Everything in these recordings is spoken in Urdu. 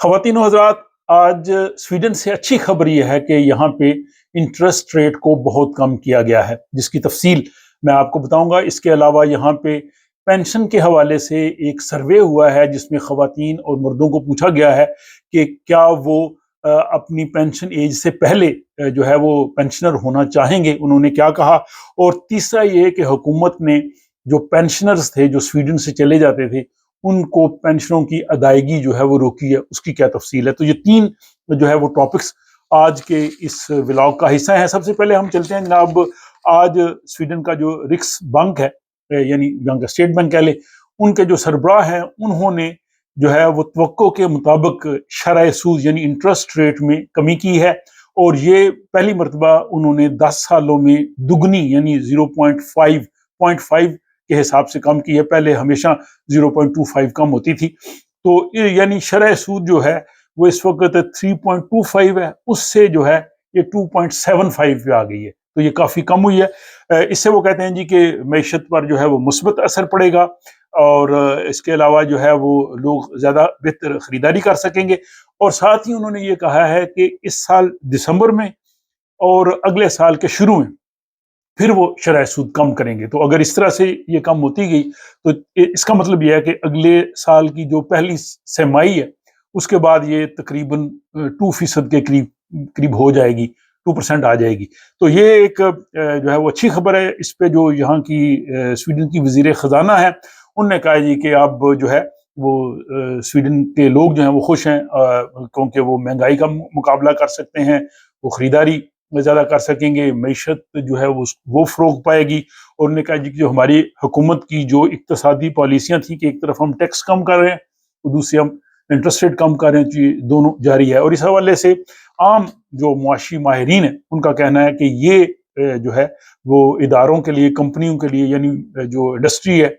خواتین و حضرات، آج سویڈن سے اچھی خبر یہ ہے کہ یہاں پہ انٹرسٹ ریٹ کو بہت کم کیا گیا ہے، جس کی تفصیل میں آپ کو بتاؤں گا۔ اس کے علاوہ یہاں پہ پینشن کے حوالے سے ایک سروے ہوا ہے جس میں خواتین اور مردوں کو پوچھا گیا ہے کہ کیا وہ اپنی پینشن ایج سے پہلے جو ہے وہ پینشنر ہونا چاہیں گے، انہوں نے کیا کہا۔ اور تیسرا یہ کہ حکومت نے جو پینشنرز تھے جو سویڈن سے چلے جاتے تھے ان کو پینشنوں کی ادائیگی جو ہے وہ روکی ہے، اس کی کیا تفصیل ہے۔ تو یہ تین جو ہے وہ ٹاپکس آج کے اس ولاگ کا حصہ ہیں۔ سب سے پہلے ہم چلتے ہیں جناب، آج سویڈن کا جو رکس بینک ہے، یعنی یہاں کا اسٹیٹ بینک کہہ لیں، ان کے جو سربراہ ہیں انہوں نے جو ہے وہ توقع کے مطابق شرح سود یعنی انٹرسٹ ریٹ میں کمی کی ہے، اور یہ پہلی مرتبہ انہوں نے 10 سالوں میں دگنی یعنی 0.5 کے حساب سے کم کی ہے۔ پہلے ہمیشہ 0.25 کم ہوتی تھی، تو یعنی شرح سود جو ہے وہ اس وقت 3.25 ہے، اس سے جو ہے یہ 2.75 پہ آ گئی ہے، تو یہ کافی کم ہوئی ہے۔ اس سے وہ کہتے ہیں جی کہ معیشت پر جو ہے وہ مثبت اثر پڑے گا، اور اس کے علاوہ جو ہے وہ لوگ زیادہ بہتر خریداری کر سکیں گے۔ اور ساتھ ہی انہوں نے یہ کہا ہے کہ اس سال دسمبر میں اور اگلے سال کے شروع میں پھر وہ شرح سود کم کریں گے۔ تو اگر اس طرح سے یہ کم ہوتی گئی تو اس کا مطلب یہ ہے کہ اگلے سال کی جو پہلی سرمائی ہے اس کے بعد یہ تقریباً 2% کے قریب ہو جائے گی، 2% آ جائے گی۔ تو یہ ایک جو ہے وہ اچھی خبر ہے۔ اس پہ جو یہاں کی سویڈن کی وزیر خزانہ ہے انہوں نے کہا جی کہ اب جو ہے وہ سویڈن کے لوگ جو ہیں وہ خوش ہیں، کیونکہ وہ مہنگائی کا مقابلہ کر سکتے ہیں، وہ خریداری زیادہ کر سکیں گے، معیشت جو ہے وہ فروغ پائے گی۔ اور انہوں نے کہا جی کہ جو ہماری حکومت کی جو اقتصادی پالیسیاں تھیں کہ ایک طرف ہم ٹیکس کم کر رہے ہیں اور دوسری ہم انٹرسٹ ریٹ کم کر رہے ہیں، تو یہ دونوں جاری ہے۔ اور اس حوالے سے عام جو معاشی ماہرین ہیں ان کا کہنا ہے کہ یہ جو ہے وہ اداروں کے لیے، کمپنیوں کے لیے، یعنی جو انڈسٹری ہے،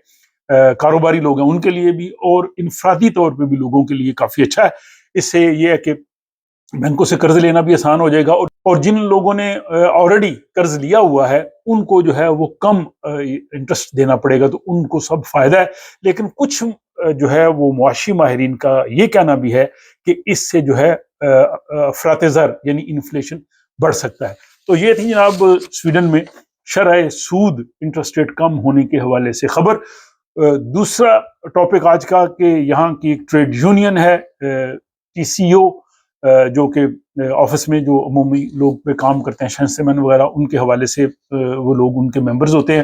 کاروباری لوگ ہیں ان کے لیے بھی، اور انفرادی طور پہ بھی لوگوں کے لیے کافی اچھا ہے۔ اس سے یہ ہے کہ بینکوں سے قرض لینا بھی آسان ہو جائے گا، اور جن لوگوں نے آلریڈی قرض لیا ہوا ہے ان کو جو ہے وہ کم انٹرسٹ دینا پڑے گا، تو ان کو سب فائدہ ہے۔ لیکن کچھ جو ہے وہ معاشی ماہرین کا یہ کہنا بھی ہے کہ اس سے جو ہے افراط زر یعنی انفلیشن بڑھ سکتا ہے۔ تو یہ تھی جناب سویڈن میں شرح سود انٹرسٹ ریٹ کم ہونے کے حوالے سے خبر۔ دوسرا ٹاپک آج کا کہ یہاں کی ایک ٹریڈ یونین ہے TCO، جو کہ آفس میں جو عمومی لوگ پہ کام کرتے ہیں، شنسمن وغیرہ، ان کے حوالے سے وہ لوگ ان کے ممبرز ہوتے ہیں۔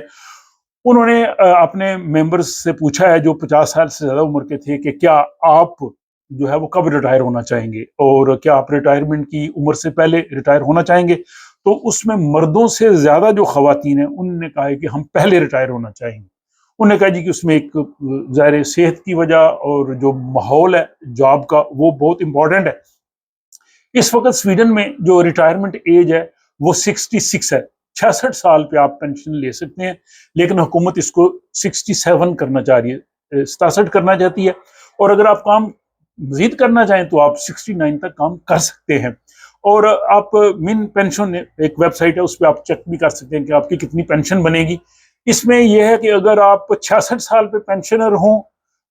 انہوں نے اپنے ممبرز سے پوچھا ہے جو 50 سال سے زیادہ عمر کے تھے کہ کیا آپ جو ہے وہ کب ریٹائر ہونا چاہیں گے، اور کیا آپ ریٹائرمنٹ کی عمر سے پہلے ریٹائر ہونا چاہیں گے۔ تو اس میں مردوں سے زیادہ جو خواتین ہیں انہوں نے کہا ہے کہ ہم پہلے ریٹائر ہونا چاہیں گے۔ انہوں نے کہا جی کہ اس میں ایک ظاہر صحت کی وجہ اور جو ماحول ہے جاب کا وہ بہت امپورٹنٹ ہے۔ اس وقت سویڈن میں جو ریٹائرمنٹ ایج ہے وہ 66 ہے، 66 سال پہ آپ پینشن لے سکتے ہیں، لیکن حکومت اس کو 67 کرنا چاہ رہی ہے، 67 کرنا چاہتی ہے۔ اور اگر آپ کام مزید کرنا چاہیں تو آپ 69 تک کام کر سکتے ہیں۔ اور آپ من پینشن ایک ویب سائٹ ہے، اس پہ آپ چیک بھی کر سکتے ہیں کہ آپ کی کتنی پینشن بنے گی۔ اس میں یہ ہے کہ اگر آپ 66 سال پہ پینشنر ہوں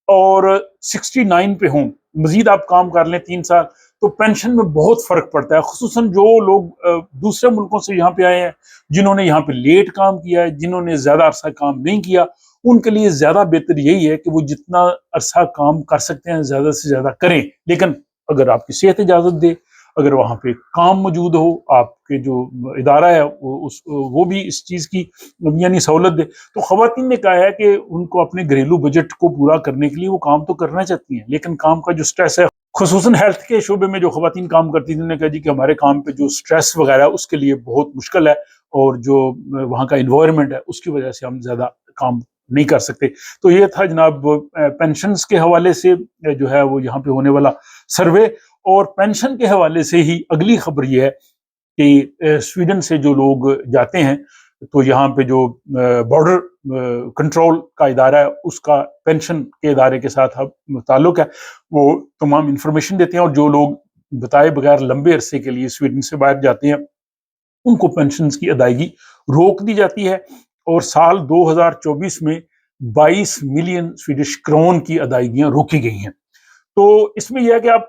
اور 69 پہ ہوں، مزید آپ کام کر لیں 3 سال، تو پینشن میں بہت فرق پڑتا ہے۔ خصوصاً جو لوگ دوسرے ملکوں سے یہاں پہ آئے ہیں، جنہوں نے یہاں پہ لیٹ کام کیا ہے، جنہوں نے زیادہ عرصہ کام نہیں کیا، ان کے لیے زیادہ بہتر یہی ہے کہ وہ جتنا عرصہ کام کر سکتے ہیں زیادہ سے زیادہ کریں۔ لیکن اگر آپ کی صحت اجازت دے، اگر وہاں پہ کام موجود ہو، آپ کے جو ادارہ ہے وہ بھی اس چیز کی یعنی سہولت دے، تو خواتین نے کہا ہے کہ ان کو اپنے گھریلو بجٹ کو پورا کرنے کے لیے وہ کام تو کرنا چاہتی ہیں، لیکن کام کا جو سٹریس ہے، خصوصاً ہیلتھ کے شعبے میں جو خواتین کام کرتی تھیں، انہوں نے کہا جی کہ ہمارے کام پہ جو سٹریس وغیرہ ہے اس کے لیے بہت مشکل ہے، اور جو وہاں کا انوائرمنٹ ہے اس کی وجہ سے ہم زیادہ کام نہیں کر سکتے۔ تو یہ تھا جناب پینشنز کے حوالے سے جو ہے وہ یہاں پہ ہونے والا سروے۔ اور پینشن کے حوالے سے ہی اگلی خبر یہ ہے کہ سویڈن سے جو لوگ جاتے ہیں تو یہاں پہ جو بارڈر کنٹرول کا ادارہ ہے اس کا پینشن کے ادارے کے ساتھ تعلق ہے، وہ تمام انفارمیشن دیتے ہیں، اور جو لوگ بتائے بغیر لمبے عرصے کے لیے سویڈن سے باہر جاتے ہیں ان کو پینشنز کی ادائیگی روک دی جاتی ہے۔ اور سال 2024 میں 22 ملین سویڈش کرون کی ادائیگیاں روکی گئی ہیں۔ تو اس میں یہ ہے کہ آپ